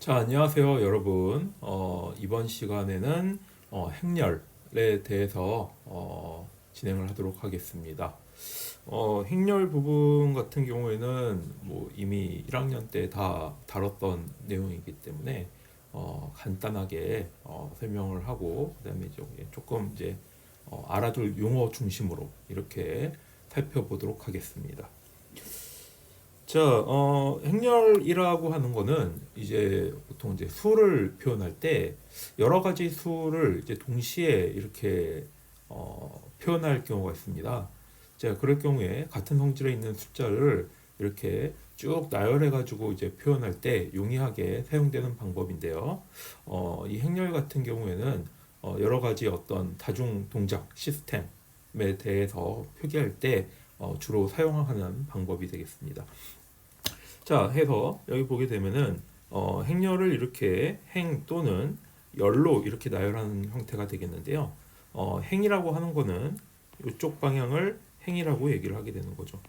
자, 안녕하세요, 여러분. 이번 시간에는 행렬에 대해서 진행을 하도록 하겠습니다. 행렬 부분 같은 경우에는 뭐 이미 1학년 때 다 다뤘던 내용이기 때문에 간단하게 설명을 하고 그다음에 이제 조금 이제 알아둘 용어 중심으로 이렇게 살펴보도록 하겠습니다. 자, 행렬이라고 하는 거는 이제 보통 이제 수를 표현할 때 여러 가지 수를 이제 동시에 이렇게 표현할 경우가 있습니다. 자, 그럴 경우에 같은 성질에 있는 숫자를 이렇게 쭉 나열해 가지고 이제 표현할 때 용이하게 사용되는 방법인데요. 이 행렬 같은 경우에는 여러 가지 어떤 다중 동작 시스템에 대해서 표기할 때 주로 사용하는 방법이 되겠습니다. 자, 해서 여기 보게 되면은 행렬을 이렇게 행 또는 열로 이렇게 나열하는 형태가 되겠는데요. 행이라고 하는 거는 이쪽 방향을 행이라고 얘기를 하게 되는 거죠.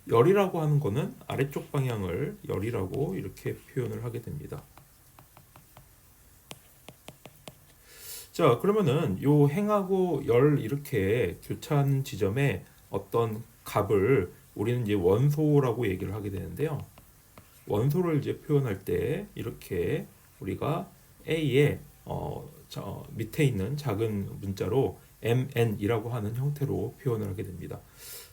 열이라고 하는 거는 아래쪽 방향을 열이라고 이렇게 표현을 하게 됩니다. 자, 그러면은 요 행하고 열 이렇게 교차하는 지점에 어떤 값을 우리는 이제 원소라고 얘기를 하게 되는데요. 원소를 이제 표현할 때 이렇게 우리가 A에 밑에 있는 작은 문자로 MN이라고 하는 형태로 표현을 하게 됩니다.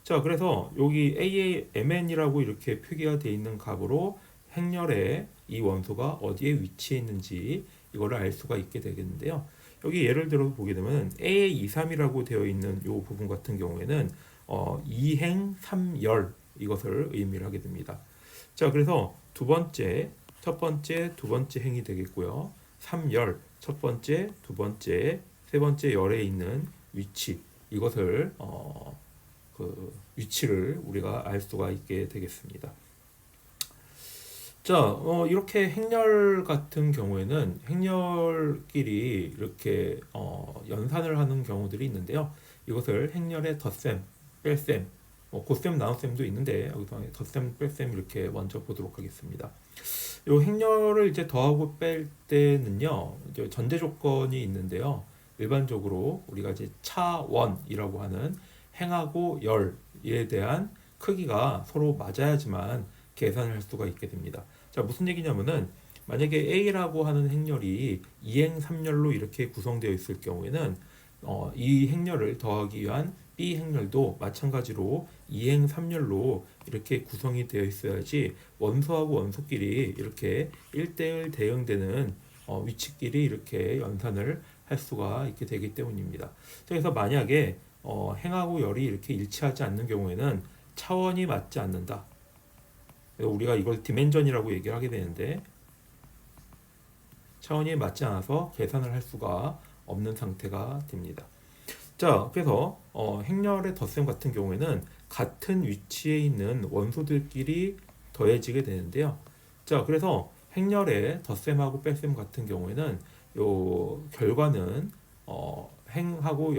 자, 그래서 여기 A에 MN이라고 이렇게 표기가 되어 있는 값으로 행렬에 이 원소가 어디에 위치해 있는지 이거를 알 수가 있게 되겠는데요. 여기 예를 들어 보게 되면 A에 2, 3이라고 되어 있는 이 부분 같은 경우에는 2행 3열 이것을 의미를 하게 됩니다. 자, 그래서 첫 번째, 두 번째 행이 되겠고요. 3열, 첫 번째, 두 번째, 세 번째 열에 있는 위치, 이것을 그 위치를 우리가 알 수가 있게 되겠습니다. 자, 이렇게 행렬 같은 경우에는 행렬끼리 이렇게 연산을 하는 경우들이 있는데요. 이것을 행렬의 덧셈, 뺄셈, 곱셈, 나눗셈도 있는데 여기서 덧셈, 뺄셈 이렇게 먼저 보도록 하겠습니다. 이 행렬을 이제 더하고 뺄 때는요, 이제 전제 조건이 있는데요. 일반적으로 우리가 이제 차원이라고 하는 행하고 열에 대한 크기가 서로 맞아야지만 계산을 할 수가 있게 됩니다. 자, 무슨 얘기냐면은 만약에 A라고 하는 행렬이 2행 3열로 이렇게 구성되어 있을 경우에는 이 행렬을 더하기 위한 B 행렬도 마찬가지로 2행 3열로 이렇게 구성이 되어 있어야지 원소하고 원소끼리 이렇게 1대1 대응되는 위치끼리 이렇게 연산을 할 수가 있게 되기 때문입니다. 그래서 만약에 행하고 열이 이렇게 일치하지 않는 경우에는 차원이 맞지 않는다. 우리가 이걸 디멘전이라고 얘기를 하게 되는데 차원이 맞지 않아서 계산을 할 수가 없는 상태가 됩니다. 자, 그래서 행렬의 덧셈 같은 경우에는 같은 위치에 있는 원소들끼리 더해지게 되는데요. 자, 그래서 행렬의 덧셈하고 뺄셈 같은 경우에는 요 결과는 행하고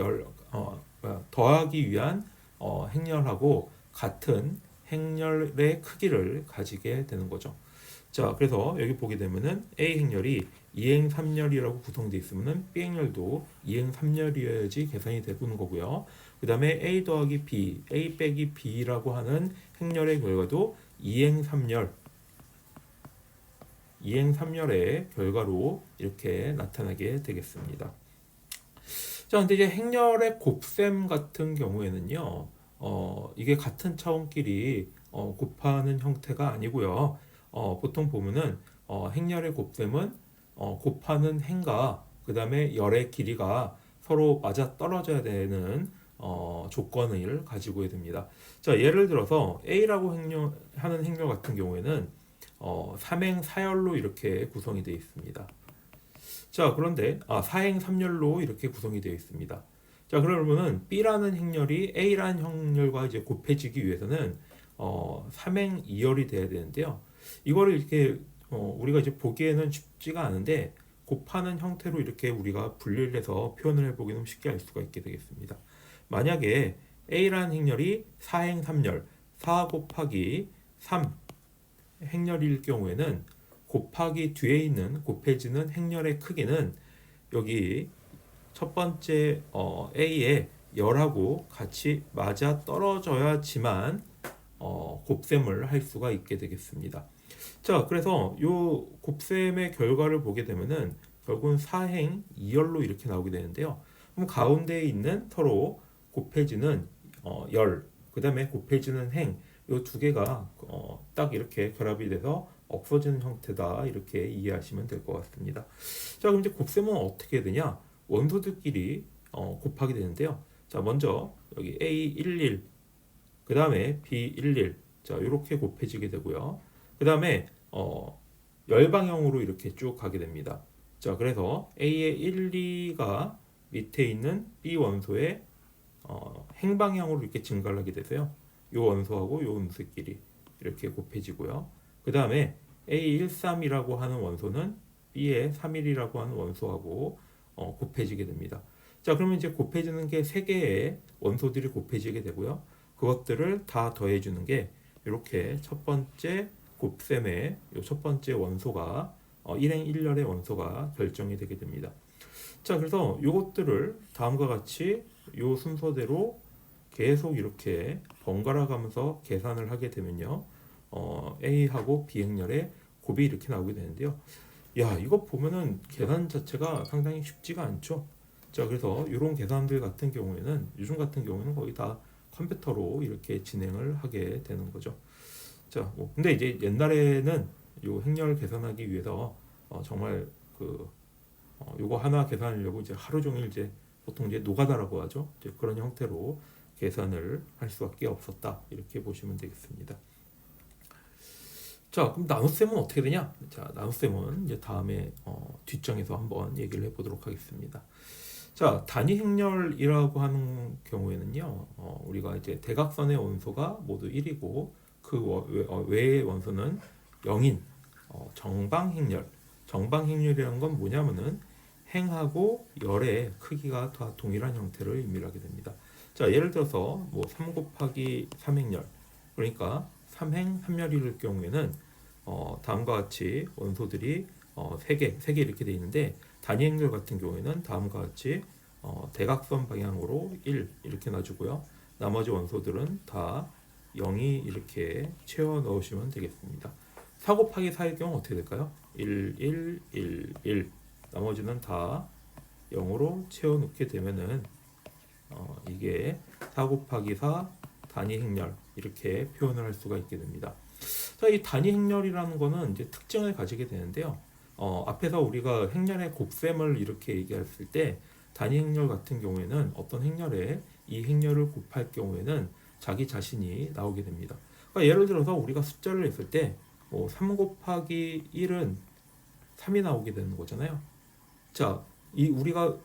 더하기 위한 행렬하고 같은 행렬의 크기를 가지게 되는 거죠. 자, 그래서 여기 보게 되면은 A 행렬이 2행 3열이라고 구성되어 있으면은 B 행렬도 2행 3열이어야지 계산이 되는 거고요. 그 다음에 A 더하기 B, A 빼기 B라고 하는 행렬의 결과도 2행 3열, 2행 3열의 결과로 이렇게 나타나게 되겠습니다. 자, 근데 이제 행렬의 곱셈 같은 경우에는요, 이게 같은 차원끼리 곱하는 형태가 아니고요. 보통 보면은 행렬의 곱셈은 곱하는 행과 그 다음에 열의 길이가 서로 맞아 떨어져야 되는 조건을 가지고 됩니다. 자, 예를 들어서 A라고 하는 행렬 같은 경우에는 3행 4열로 이렇게 구성이 되어 있습니다. 자, 그런데 4행 3열로 이렇게 구성이 되어 있습니다. 자, 그러면은 B라는 행렬이 A라는 행렬과 이제 곱해지기 위해서는 3행 2열이 돼야 되는데요. 이거를 이렇게 우리가 이제 보기에는 쉽지가 않은데 곱하는 형태로 이렇게 우리가 분리를 해서 표현을 해보기는 쉽게 알 수가 있게 되겠습니다. 만약에 A라는 행렬이 4행 3열, 4 곱하기 3 행렬일 경우에는 곱하기 뒤에 있는 곱해지는 행렬의 크기는 여기 첫 번째 A의 열하고 같이 맞아 떨어져야지만 곱셈을 할 수가 있게 되겠습니다. 자, 그래서 요 곱셈의 결과를 보게 되면은 결국은 4행 2열로 이렇게 나오게 되는데요. 그럼 가운데에 있는 서로 곱해지는 열, 그 다음에 곱해지는 행, 요 두 개가 딱 이렇게 결합이 돼서 없어지는 형태다, 이렇게 이해하시면 될 것 같습니다. 자, 그럼 이제 곱셈은 어떻게 되냐? 원소들끼리 곱하게 되는데요. 자, 먼저 여기 A11, 그 다음에 B11, 자, 이렇게 곱해지게 되고요. 그 다음에 열 방향으로 이렇게 쭉 가게 됩니다. 자, 그래서 A의 1, 2가 밑에 있는 B 원소의 행방향으로 이렇게 증가를 하게 되세요. 이 원소하고 이 원소끼리 이렇게 곱해지고요. 그 다음에 A13이라고 하는 원소는 B의 31이라고 하는 원소하고 곱해지게 됩니다. 자, 그러면 이제 곱해지는 게 세 개의 원소들이 곱해지게 되고요. 그것들을 다 더해주는 게 이렇게 첫 번째 곱셈의 첫 번째 원소가 1행 1열의 원소가 결정이 되게 됩니다. 자, 그래서 이것들을 다음과 같이 이 순서대로 계속 이렇게 번갈아 가면서 계산을 하게 되면요, A하고 B 행렬의 곱이 이렇게 나오게 되는데요. 야, 이거 보면은 계산 자체가 상당히 쉽지가 않죠. 자, 그래서 이런 계산들 같은 경우에는 요즘 같은 경우에는 거의 다 컴퓨터로 이렇게 진행을 하게 되는 거죠. 자, 근데 이제 옛날에는 요 행렬 계산하기 위해서 정말 요거 하나 계산하려고 이제 하루 종일 이제 보통 이제 노가다라고 하죠. 이제 그런 형태로 계산을 할 수밖에 없었다, 이렇게 보시면 되겠습니다. 자, 그럼 나눗셈은 어떻게 되냐? 자, 나눗셈은 이제 다음에 뒷장에서 한번 얘기를 해보도록 하겠습니다. 자, 단위 행렬이라고 하는 경우에는요, 우리가 이제 대각선의 원소가 모두 1이고 그 외의 원소는 0인 정방 행렬. 정방 행렬이라는 건 뭐냐면은 행하고 열의 크기가 다 동일한 형태를 의미하게 됩니다. 자, 예를 들어서 뭐 3 곱하기 3행렬, 그러니까 3행 3열일 경우에는 다음과 같이 원소들이 3개 이렇게 되어 있는데, 단위 행렬 같은 경우에는 다음과 같이 대각선 방향으로 1 이렇게 놔주고요. 나머지 원소들은 다 0이 이렇게 채워 넣으시면 되겠습니다. 4 곱하기 4의 경우 어떻게 될까요? 1, 1, 1, 1. 나머지는 다 0으로 채워 넣게 되면은 이게 4 곱하기 4 단위 행렬, 이렇게 표현을 할 수가 있게 됩니다. 자, 이 단위 행렬이라는 거는 이제 특징을 가지게 되는데요. 앞에서 우리가 행렬의 곱셈을 이렇게 얘기했을 때 단위 행렬 같은 경우에는 어떤 행렬에 이 행렬을 곱할 경우에는 자기 자신이 나오게 됩니다. 그러니까 예를 들어서 우리가 숫자를 했을 때 3 곱하기 1은 3이 나오게 되는 거잖아요. 자, 우리가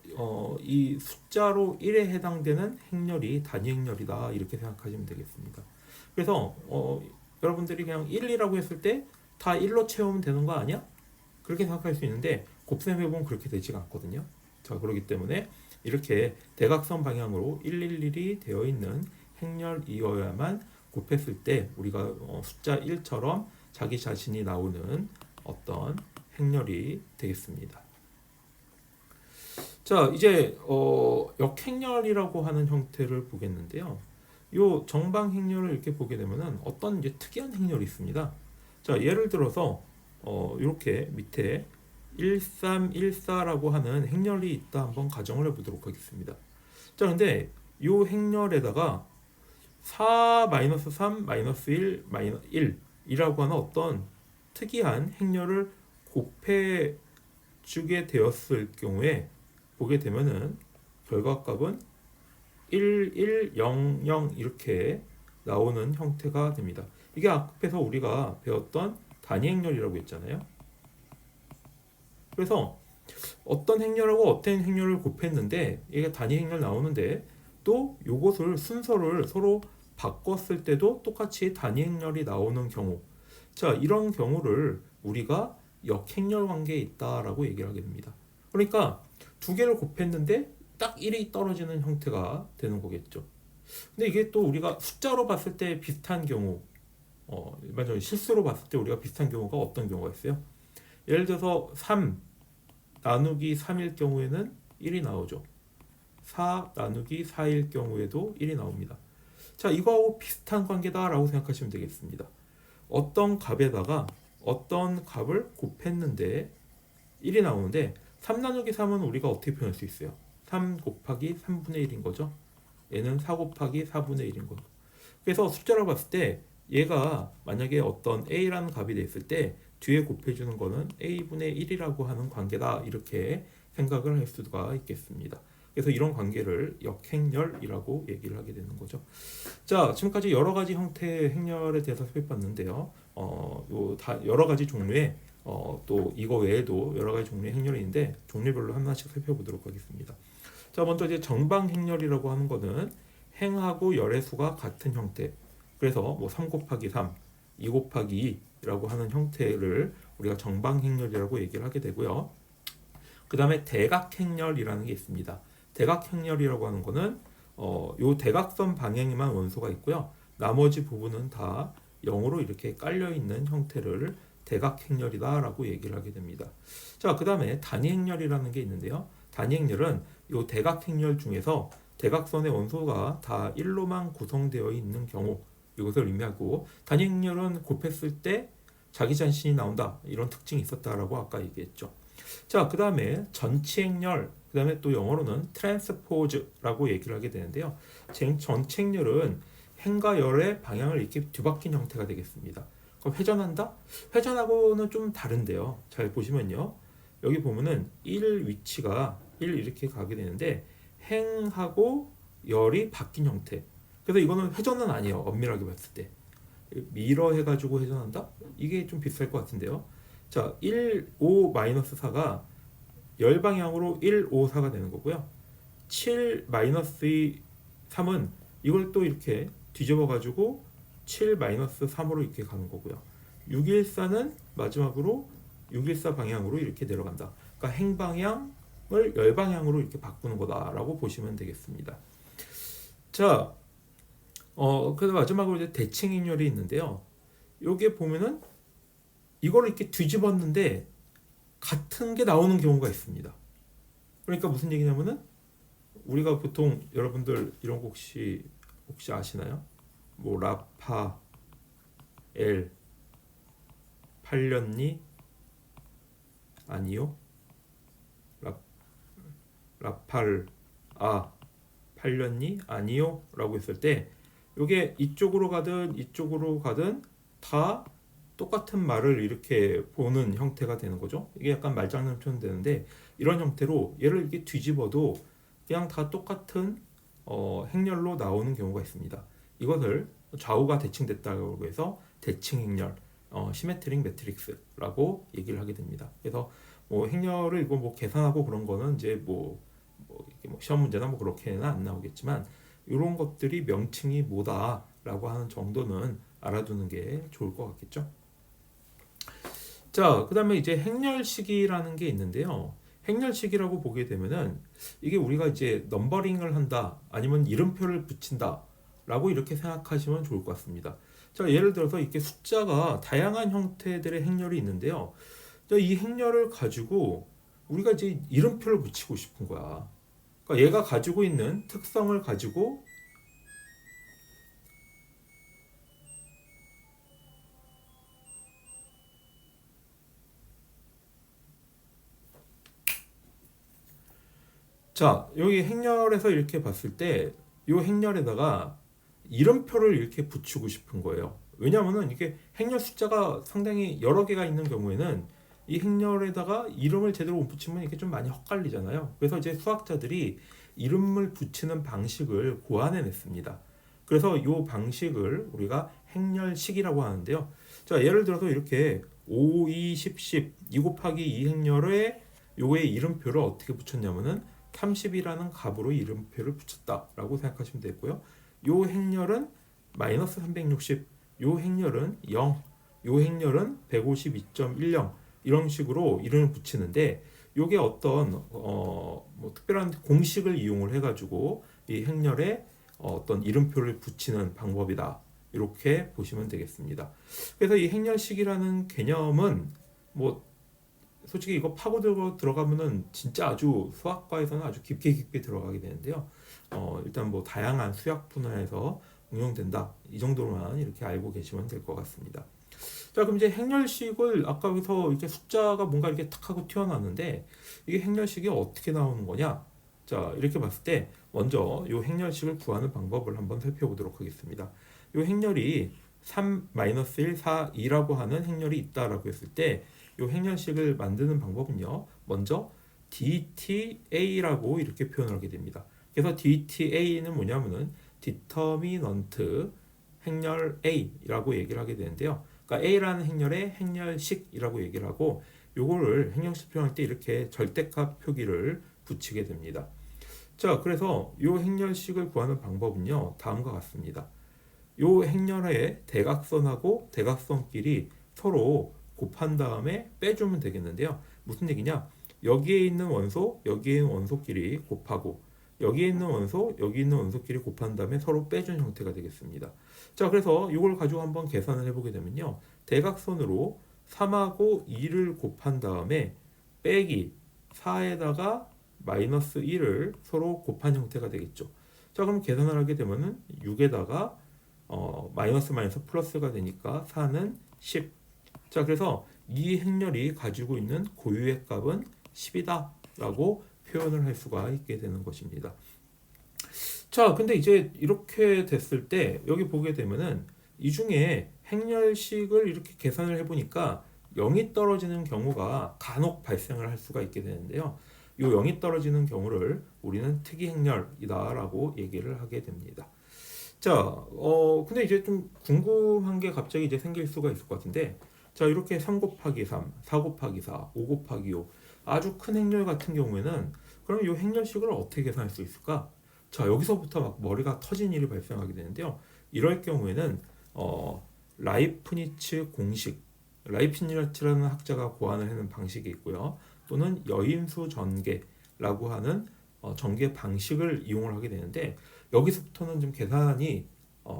이 숫자로 1에 해당되는 행렬이 단위 행렬이다, 이렇게 생각하시면 되겠습니다. 그래서 여러분들이 그냥 1이라고 했을 때 다 1로 채우면 되는 거 아니야? 그렇게 생각할 수 있는데 곱셈해 보면 그렇게 되지가 않거든요. 자, 그렇기 때문에 이렇게 대각선 방향으로 111이 되어 있는 행렬이어야만 곱했을 때 우리가 숫자 1처럼 자기 자신이 나오는 어떤 행렬이 되겠습니다. 자, 이제 역행렬이라고 하는 형태를 보겠는데요. 요 정방 행렬을 이렇게 보게 되면은 어떤 이제 특이한 행렬이 있습니다. 자, 예를 들어서 이렇게 밑에 1314라고 하는 행렬이 있다, 한번 가정을 해보도록 하겠습니다. 자, 근데 요 행렬에다가 4-3-1-1 이라고 하는 어떤 특이한 행렬을 곱해 주게 되었을 경우에 보게 되면은 결과값은 1, 1, 0, 0 이렇게 나오는 형태가 됩니다. 이게 앞에서 우리가 배웠던 단위 행렬이라고 했잖아요. 그래서 어떤 행렬하고 어떤 행렬을 곱했는데 이게 단위 행렬 나오는데, 또 요것을 순서를 서로 바꿨을 때도 똑같이 단위 행렬이 나오는 경우, 자, 이런 경우를 우리가 역행렬 관계에 있다라고 얘기를 하게 됩니다. 그러니까 두 개를 곱했는데 딱 1이 떨어지는 형태가 되는 거겠죠. 근데 이게 또 우리가 숫자로 봤을 때 비슷한 경우, 일반적인 실수로 봤을 때 우리가 비슷한 경우가 어떤 경우가 있어요? 예를 들어서 3 나누기 3일 경우에는 1이 나오죠. 4 나누기 4일 경우에도 1이 나옵니다. 자, 이거하고 비슷한 관계다라고 생각하시면 되겠습니다. 어떤 값에다가 어떤 값을 곱했는데 1이 나오는데 3 나누기 3은 우리가 어떻게 표현할 수 있어요? 3 곱하기 3분의 1인 거죠. 얘는 4 곱하기 4분의 1인 거죠. 그래서 숫자로 봤을 때 얘가 만약에 어떤 A라는 값이 됐을 때 뒤에 곱해주는 거는 A분의 1이라고 하는 관계다, 이렇게 생각을 할 수가 있겠습니다. 그래서 이런 관계를 역행렬이라고 얘기를 하게 되는 거죠. 자, 지금까지 여러 가지 형태의 행렬에 대해서 살펴봤는데요. 여러 가지 종류의 또 이거 외에도 여러 가지 종류의 행렬이 있는데 종류별로 하나씩 살펴보도록 하겠습니다. 자, 먼저 이제 정방 행렬이라고 하는 거는 행하고 열의 수가 같은 형태. 그래서 뭐 3 곱하기 3, 2 곱하기 2라고 하는 형태를 우리가 정방 행렬이라고 얘기를 하게 되고요. 그 다음에 대각 행렬이라는 게 있습니다. 대각 행렬이라고 하는 거는 요 대각선 방향에만 원소가 있고요. 나머지 부분은 다 0으로 이렇게 깔려 있는 형태를 대각 행렬이다라고 얘기를 하게 됩니다. 자, 그 다음에 단위 행렬이라는 게 있는데요. 단위 행렬은 요 대각 행렬 중에서 대각선의 원소가 다 1로만 구성되어 있는 경우, 이것을 의미하고, 단위 행렬은 곱했을 때 자기 자신이 나온다, 이런 특징이 있었다라고 아까 얘기했죠. 자, 그 다음에 전치 행렬, 그 다음에 또 영어로는 트랜스포즈라고 얘기를 하게 되는데요. 전치 행렬은 행과 열의 방향을 이렇게 뒤바뀐 형태가 되겠습니다. 그럼 회전한다? 회전하고는 좀 다른데요. 잘 보시면요. 여기 보면은 1 위치가 1 이렇게 가게 되는데 행하고 열이 바뀐 형태. 그래서 이거는 회전은 아니에요. 엄밀하게 봤을 때. 미러 해가지고 회전한다? 이게 좀 비쌀 것 같은데요. 자, 1, 5 마이너스 4가 열 방향으로 1, 5, 4가 되는 거고요. 7 마이너스 3은 이걸 또 이렇게 뒤집어가지고 7 마이너스 3으로 이렇게 가는 거고요. 614는 마지막으로 614 방향으로 이렇게 내려간다. 그러니까 행 방향을 열 방향으로 이렇게 바꾸는 거다라고 보시면 되겠습니다. 자, 그래서 마지막으로 이제 대칭 행렬이 있는데요. 여기에 보면은 이거를 이렇게 뒤집었는데 같은 게 나오는 경우가 있습니다. 그러니까 무슨 얘기냐면은 우리가 보통 여러분들 이런 거 혹시 아시나요? 뭐 라파 엘 팔렸니? 아니요. 라팔 팔렸니? 아니요. 라고 했을 때 이게 이쪽으로 가든 이쪽으로 가든 다 똑같은 말을 이렇게 보는 형태가 되는 거죠. 이게 약간 말장난 표현 되는데, 이런 형태로 얘를 이렇게 뒤집어도 그냥 다 똑같은 행렬로 나오는 경우가 있습니다. 이것을 좌우가 대칭됐다고 해서 대칭 행렬, 시메트릭 매트릭스라고 얘기를 하게 됩니다. 그래서 뭐 행렬을 이거 뭐 계산하고 그런 거는 이제 뭐 시험 문제나 뭐 그렇게는 안 나오겠지만, 이런 것들이 명칭이 뭐다라고 하는 정도는 알아두는 게 좋을 것 같겠죠. 자, 그 다음에 이제 행렬식이라는 게 있는데요. 행렬식이라고 보게 되면은 이게 우리가 이제 넘버링을 한다, 아니면 이름표를 붙인다 라고 이렇게 생각하시면 좋을 것 같습니다. 자, 예를 들어서 이렇게 숫자가 다양한 형태들의 행렬이 있는데요. 자, 이 행렬을 가지고 우리가 이제 이름표를 붙이고 싶은 거야. 그러니까 얘가 가지고 있는 특성을 가지고 자, 여기 행렬에서 이렇게 봤을 때 이 행렬에다가 이름표를 이렇게 붙이고 싶은 거예요. 왜냐하면은 이게 행렬 숫자가 상당히 여러 개가 있는 경우에는 이 행렬에다가 이름을 제대로 못 붙이면 이게 좀 많이 헛갈리잖아요. 그래서 이제 수학자들이 이름을 붙이는 방식을 고안해냈습니다. 그래서 이 방식을 우리가 행렬식이라고 하는데요. 자, 예를 들어서 이렇게 5, 2, 10, 10, 2 곱하기 2 행렬에 요의 이름표를 어떻게 붙였냐면은 30이라는 값으로 이름표를 붙였다라고 생각하시면 되고요. 요 행렬은 마이너스 360, 요 행렬은 0, 요 행렬은 152.10 이런 식으로 이름을 붙이는데, 요게 어떤 뭐 특별한 공식을 이용을 해가지고 이 행렬에 어떤 이름표를 붙이는 방법이다, 이렇게 보시면 되겠습니다. 그래서 이 행렬식이라는 개념은 뭐 솔직히 이거 파고 들어가면은 진짜 아주 수학과에서는 아주 깊게 들어가게 되는데요. 일단 뭐 다양한 수학 분야에서 응용된다. 이 정도로만 이렇게 알고 계시면 될 것 같습니다. 자, 그럼 이제 행렬식을 아까 여기서 이렇게 숫자가 뭔가 이렇게 탁 하고 튀어나왔는데 이게 행렬식이 어떻게 나오는 거냐? 자, 이렇게 봤을 때 먼저 이 행렬식을 구하는 방법을 한번 살펴보도록 하겠습니다. 이 행렬이 3-1, 4, 2라고 하는 행렬이 있다라고 했을 때 이 행렬식을 만드는 방법은요. 먼저 DTA라고 이렇게 표현을 하게 됩니다. 그래서 DTA는 뭐냐면은 디터미넌트 행렬 A라고 얘기를 하게 되는데요. 그러니까 A라는 행렬의 행렬식이라고 얘기를 하고 요거를 행렬식 표현할 때 이렇게 절대값 표기를 붙이게 됩니다. 자, 그래서 요 행렬식을 구하는 방법은요. 다음과 같습니다. 요 행렬의 대각선하고 대각선끼리 서로 곱한 다음에 빼주면 되겠는데요. 무슨 얘기냐? 여기에 있는 원소, 여기에 있는 원소끼리 곱하고 여기에 있는 원소, 여기 있는 원소끼리 곱한 다음에 서로 빼준 형태가 되겠습니다. 자, 그래서 이걸 가지고 한번 계산을 해보게 되면요. 대각선으로 3하고 2를 곱한 다음에 빼기 4에다가 마이너스 1을 서로 곱한 형태가 되겠죠. 자, 그럼 계산을 하게 되면은 6에다가 마이너스 마이너스 플러스가 되니까 4는 10. 자, 그래서 이 행렬이 가지고 있는 고유의 값은 10이다 라고 표현을 할 수가 있게 되는 것입니다. 자, 근데 이제 이렇게 됐을 때 여기 보게 되면은 이 중에 행렬식을 이렇게 계산을 해보니까 0이 떨어지는 경우가 간혹 발생을 할 수가 있게 되는데요. 이 0이 떨어지는 경우를 우리는 특이 행렬이다라고 얘기를 하게 됩니다. 자, 근데 이제 좀 궁금한 게 갑자기 이제 생길 수가 있을 것 같은데, 자, 이렇게 3 곱하기 3, 4 곱하기 4, 5 곱하기 5, 아주 큰 행렬 같은 경우에는 그럼 이 행렬식을 어떻게 계산할 수 있을까? 자, 여기서부터 막 머리가 터진 일이 발생하게 되는데요. 이럴 경우에는 라이프니츠 공식, 라이프니츠라는 학자가 고안을 해낸 방식이 있고요. 또는 여인수 전개라고 하는 전개 방식을 이용을 하게 되는데 여기서부터는 좀 계산이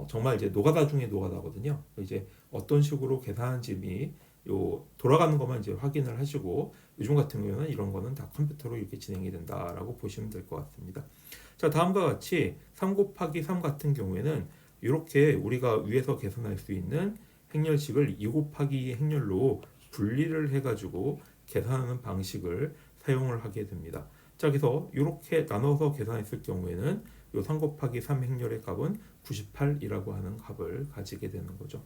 정말 이제 노가다 중에 노가다거든요. 이제 어떤 식으로 계산하는지 요 돌아가는 것만 이제 확인을 하시고 요즘 같은 경우는 이런 거는 다 컴퓨터로 이렇게 진행이 된다라고 보시면 될 것 같습니다. 자, 다음과 같이 3 곱하기 3 같은 경우에는 이렇게 우리가 위에서 계산할 수 있는 행렬식을 2 곱하기 2 행렬로 분리를 해가지고 계산하는 방식을 사용을 하게 됩니다. 자, 그래서 이렇게 나눠서 계산했을 경우에는 요 3 곱하기 3 행렬의 값은 98이라고 하는 값을 가지게 되는 거죠.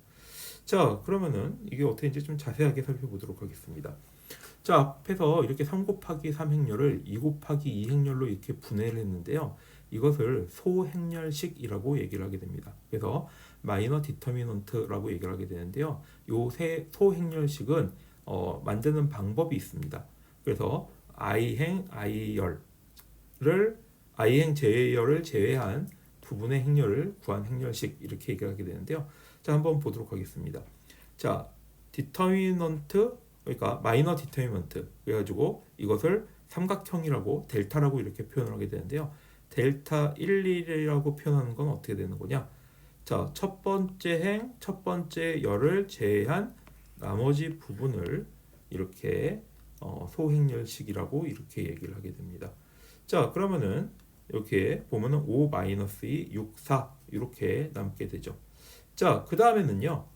자, 그러면은 이게 어떻게 이제 좀 자세하게 살펴보도록 하겠습니다. 자, 앞에서 이렇게 3 곱하기 3 행렬을 2 곱하기 2 행렬로 이렇게 분해를 했는데요. 이것을 소행렬식이라고 얘기를 하게 됩니다. 그래서 마이너 디터미넌트라고 얘기를 하게 되는데요. 요 소행렬식은 만드는 방법이 있습니다. 그래서 i행 i열을 i행 제열을 제외한 두 분의 행렬을 구한 행렬식 이렇게 얘기하게 되는데요. 자, 한번 보도록 하겠습니다. 자, 디터미넌트 그러니까 마이너 디터미넌트 그래가지고 이것을 삼각형이라고 델타라고 이렇게 표현을 하게 되는데요. 델타 1, 2이라고 표현하는 건 어떻게 되는 거냐? 자, 첫 번째 행, 첫 번째 열을 제외한 나머지 부분을 이렇게 소행렬식이라고 이렇게 얘기를 하게 됩니다. 자, 그러면은 이렇게 보면은 5-2, 6, 4 이렇게 남게 되죠. 자, 그 다음에는요.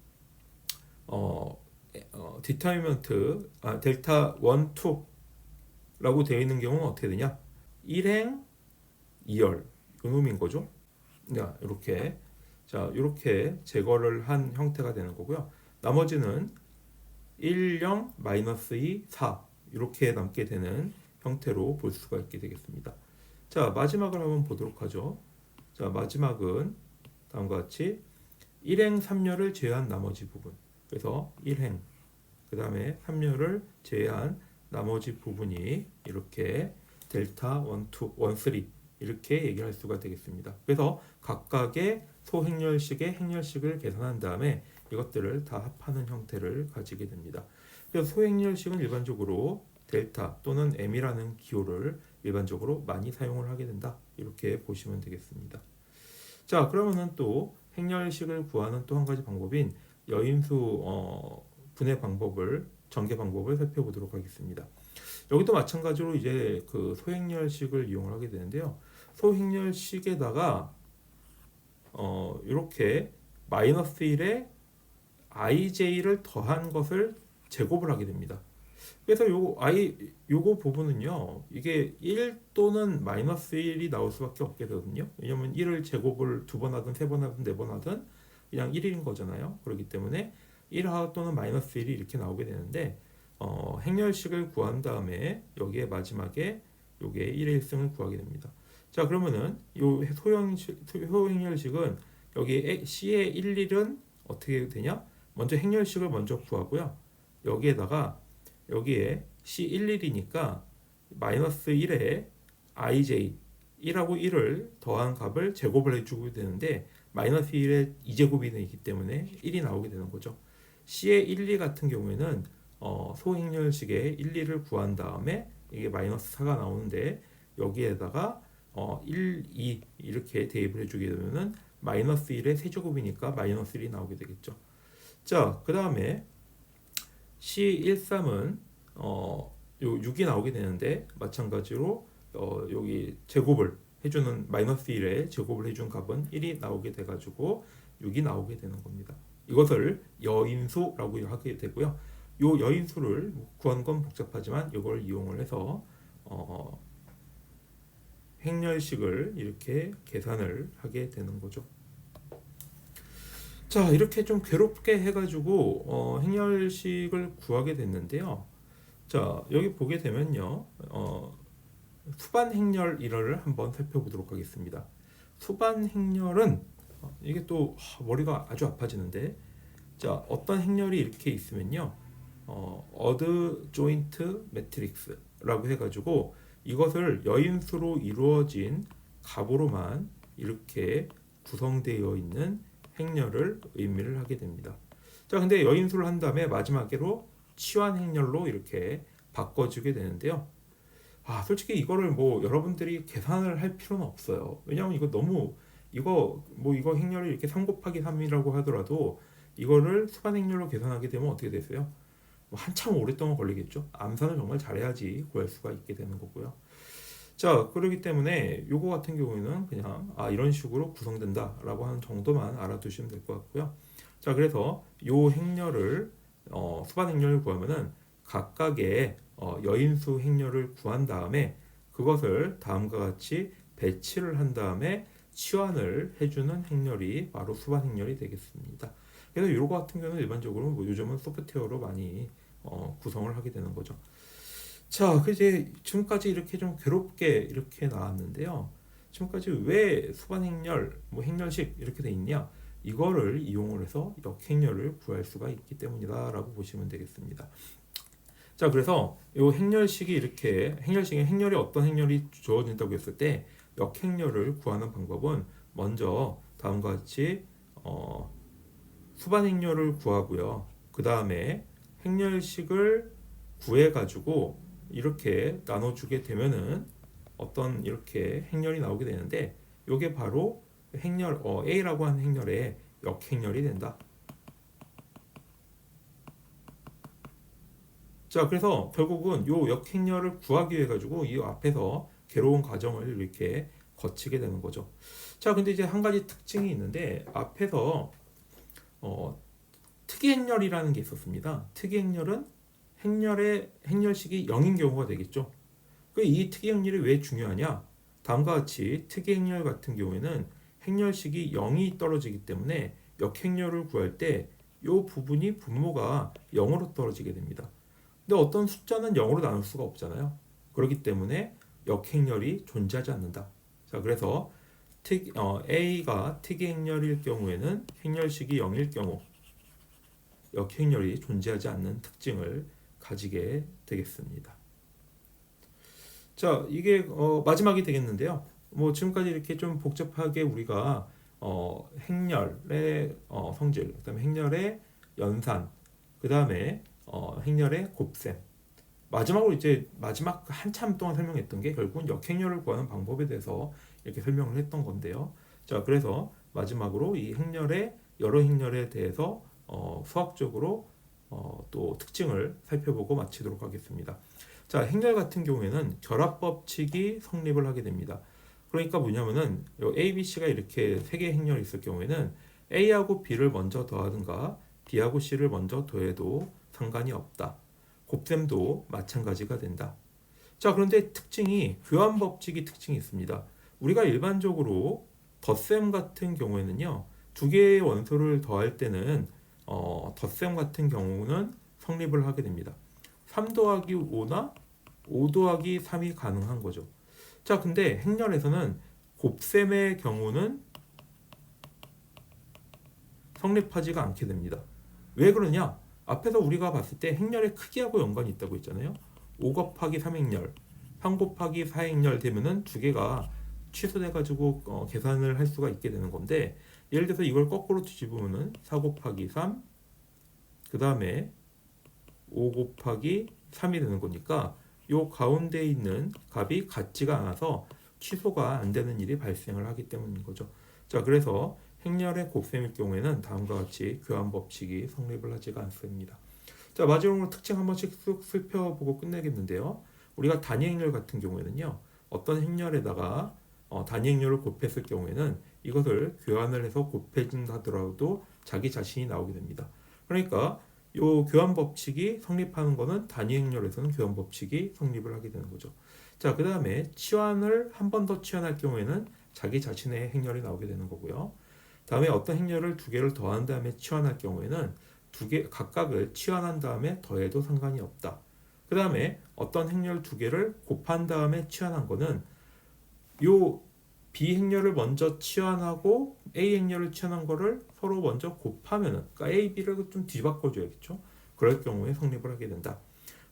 디터미넌트 델타 1, 2라고 되어 있는 경우는 어떻게 되냐? 1행 2열 요놈인 거죠. 자, 이렇게 자, 이렇게 제거를 한 형태가 되는 거고요. 나머지는 1, 0, 마이너스 2, 4 이렇게 남게 되는 형태로 볼 수가 있게 되겠습니다. 자, 마지막을 한번 보도록 하죠. 자, 마지막은 다음과 같이 1행 3열을 제외한 나머지 부분. 그래서 1행 그 다음에 3열을 제외한 나머지 부분이 이렇게 델타 1, 2, 1, 3 이렇게 얘기할 수가 되겠습니다. 그래서 각각의 소행렬식의 행렬식을 계산한 다음에 이것들을 다 합하는 형태를 가지게 됩니다. 그래서 소행렬식은 일반적으로 델타 또는 m이라는 기호를 일반적으로 많이 사용을 하게 된다. 이렇게 보시면 되겠습니다. 자, 그러면은 또 행렬식을 구하는 또 한 가지 방법인 여인수 분해 방법을 전개 방법을 살펴보도록 하겠습니다. 여기도 마찬가지로 이제 그 소행렬식을 이용을 하게 되는데요. 소행렬식에다가 이렇게 마이너스 1에 ij를 더한 것을 제곱을 하게 됩니다. 그래서 요거 부분은요, 이게 1 또는 마이너스 1이 나올 수밖에 없게 되거든요. 왜냐면 1을 제곱을 2번 하든 3번 하든 4번 하든 그냥 1인 거잖아요. 그렇기 때문에 1 또는 마이너스 1이 이렇게 나오게 되는데, 행렬식을 구한 다음에 여기에 마지막에 요게 1의 1승을 구하게 됩니다. 자, 그러면은 요 소행렬식은 여기 C의 1, 1은 어떻게 되냐? 먼저 행렬식을 먼저 구하고요. 여기에 C11 이니까 마이너스 1에 ij 1하고 1을 더한 값을 제곱을 해주고 되는데, 마이너스 1에 2제곱이 되기 때문에 1이 나오게 되는 거죠. C의 1, 2 같은 경우에는 소행렬식의 1, 2를 구한 다음에 이게 마이너스 4가 나오는데, 여기에다가 1, 2 이렇게 대입을 해주게 되면은 마이너스 1의 세제곱이니까 마이너스 1이 나오게 되겠죠. 자, 그 다음에 C13은 요 6이 나오게 되는데, 마찬가지로 여기 제곱을 해주는 마이너스 1에 제곱을 해준 값은 1이 나오게 돼가지고 6이 나오게 되는 겁니다. 이것을 여인수라고 하게 되고요. 요 여인수를 구한 건 복잡하지만 이걸 이용을 해서 행렬식을 이렇게 계산을 하게 되는 거죠. 자, 이렇게 좀 괴롭게 해가지고 행렬식을 구하게 됐는데요. 자, 여기 보게 되면요, 수반 행렬 일화를 한번 살펴보도록 하겠습니다. 수반 행렬은 이게 또 머리가 아주 아파지는데, 자, 어떤 행렬이 이렇게 있으면요, 어드 조인트 매트릭스라고 해가지고 이것을 여인수로 이루어진 값으로만 이렇게 구성되어 있는 행렬을 의미를 하게 됩니다. 자, 근데 여인수를 한 다음에 마지막으로 치환 행렬로 이렇게 바꿔주게 되는데요. 솔직히 이거를 뭐 여러분들이 계산을 할 필요는 없어요. 왜냐하면 이거 너무 이거 행렬을 이렇게 3 곱하기 3이라고 하더라도 이거를 수반 행렬로 계산하게 되면 어떻게 되세요? 뭐 한참 오랫동안 걸리겠죠. 암산을 정말 잘해야지 구할 수가 있게 되는 거고요. 자, 그렇기 때문에 요거 같은 경우에는 그냥 이런 식으로 구성된다라고 하는 정도만 알아두시면 될 것 같고요. 자, 그래서 요 행렬을 수반 행렬을 구하면은 각각의 여인수 행렬을 구한 다음에 그것을 다음과 같이 배치를 한 다음에 치환을 해주는 행렬이 바로 수반 행렬이 되겠습니다. 그래서 이거 같은 경우는 일반적으로 요즘은 소프트웨어로 많이 구성을 하게 되는 거죠. 자, 이제 지금까지 이렇게 좀 괴롭게 이렇게 나왔는데요. 지금까지 왜 수반 행렬, 행렬식 이렇게 돼 있냐? 이거를 이용을 해서 역행렬을 구할 수가 있기 때문이다라고 보시면 되겠습니다. 자, 그래서 이 행렬식이 이렇게 행렬이 어떤 행렬이 주어진다고 했을 때 역행렬을 구하는 방법은 먼저 다음과 같이 수반 행렬을 구하고요. 그 다음에 행렬식을 구해 가지고 이렇게 나눠주게 되면은 어떤 이렇게 행렬이 나오게 되는데, 이게 바로 행렬 A라고 하는 행렬의 역행렬이 된다. 자, 그래서 결국은 요 역행렬을 구하기 위해 가지고 이 앞에서 괴로운 과정을 이렇게 거치게 되는 거죠. 자, 근데 이제 한 가지 특징이 있는데, 앞에서 특이행렬이라는 게 있었습니다. 특이행렬은 행렬식이 0인 경우가 되겠죠. 이 특이행렬이 왜 중요하냐? 다음과 같이 특이행렬 같은 경우에는 행렬식이 0이 떨어지기 때문에 역행렬을 구할 때 이 부분이 분모가 0으로 떨어지게 됩니다. 근데 어떤 숫자는 0으로 나눌 수가 없잖아요. 그렇기 때문에 역행렬이 존재하지 않는다. 자, 그래서 A가 특이행렬일 경우에는 행렬식이 0일 경우 역행렬이 존재하지 않는 특징을 가지게 되겠습니다. 자, 이게 마지막이 되겠는데요. 지금까지 이렇게 좀 복잡하게 우리가 행렬의 성질, 그다음에 행렬의 연산, 그다음에 행렬의 곱셈, 마지막으로 이제 마지막 한참 동안 설명했던 게 결국은 역행렬을 구하는 방법에 대해서 이렇게 설명을 했던 건데요. 자, 그래서 마지막으로 이 여러 행렬에 대해서 수학적으로 또 특징을 살펴보고 마치도록 하겠습니다. 자, 행렬 같은 경우에는 결합 법칙이 성립을 하게 됩니다. 그러니까 뭐냐면은 요 A, B, C가 이렇게 세 개의 행렬이 있을 경우에는 A하고 B를 먼저 더하든가 B하고 C를 먼저 더해도 상관이 없다. 곱셈도 마찬가지가 된다. 자, 그런데 특징이 교환 법칙이 특징이 있습니다. 우리가 일반적으로 덧셈 같은 경우에는요, 두 개의 원소를 더할 때는 덧셈 같은 경우는 성립을 하게 됩니다. 3 더하기 5나 5 더하기 3이 가능한 거죠. 자, 근데 행렬에서는 곱셈의 경우는 성립하지가 않게 됩니다. 왜 그러냐? 앞에서 우리가 봤을 때 행렬의 크기하고 연관이 있다고 했잖아요. 5 곱하기 3행렬, 3 곱하기 4행렬 되면은 두 개가 취소돼가지고 계산을 할 수가 있게 되는 건데, 예를 들어서 이걸 거꾸로 뒤집으면은 4 곱하기 3, 그 다음에 5 곱하기 3이 되는 거니까 요 가운데 있는 값이 같지가 않아서 취소가 안 되는 일이 발생을 하기 때문인 거죠. 자, 그래서 행렬의 곱셈일 경우에는 다음과 같이 교환 법칙이 성립을 하지가 않습니다. 자, 마지막으로 특징 한 번씩 쑥 살펴보고 끝내겠는데요. 우리가 단위 행렬 같은 경우에는요, 어떤 행렬에다가 단위 행렬을 곱했을 경우에는 이것을 교환을 해서 곱해진다 하더라도 자기 자신이 나오게 됩니다. 그러니까 요 교환 법칙이 성립하는 것은 단위 행렬에서는 교환 법칙이 성립을 하게 되는 거죠. 자, 그 다음에 치환을 한 번 더 치환할 경우에는 자기 자신의 행렬이 나오게 되는 거고요. 다음에 어떤 행렬을 두 개를 더한 다음에 치환할 경우에는 두 개 각각을 치환한 다음에 더해도 상관이 없다. 그 다음에 어떤 행렬 두 개를 곱한 다음에 치환한 거는 요 B 행렬을 먼저 치환하고 A 행렬을 치환한 거를 서로 먼저 곱하면은, 그러니까 A, B를 좀 뒤바꿔줘야겠죠. 그럴 경우에 성립을 하게 된다.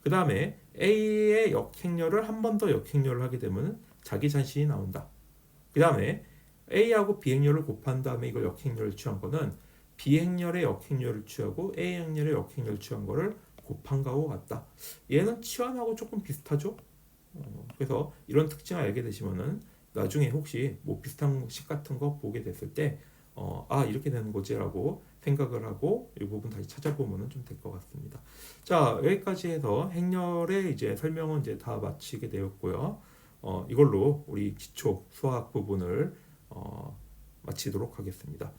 그 다음에 A의 역행렬을 한 번 더 역행렬을 하게 되면 자기 자신이 나온다. 그 다음에 A하고 B 행렬을 곱한 다음에 이걸 역행렬을 취한 거는 B 행렬의 역행렬을 취하고 A 행렬의 역행렬을 취한 거를 곱한 거하고 같다. 얘는 치환하고 조금 비슷하죠. 그래서 이런 특징을 알게 되시면은 나중에 혹시 뭐 비슷한 식 같은 거 보게 됐을 때 이렇게 되는 거지라고 생각을 하고 이 부분 다시 찾아보면은 좀 될 것 같습니다. 자, 여기까지 해서 행렬의 이제 설명은 이제 다 마치게 되었고요. 이걸로 우리 기초 수학 부분을 마치도록 하겠습니다.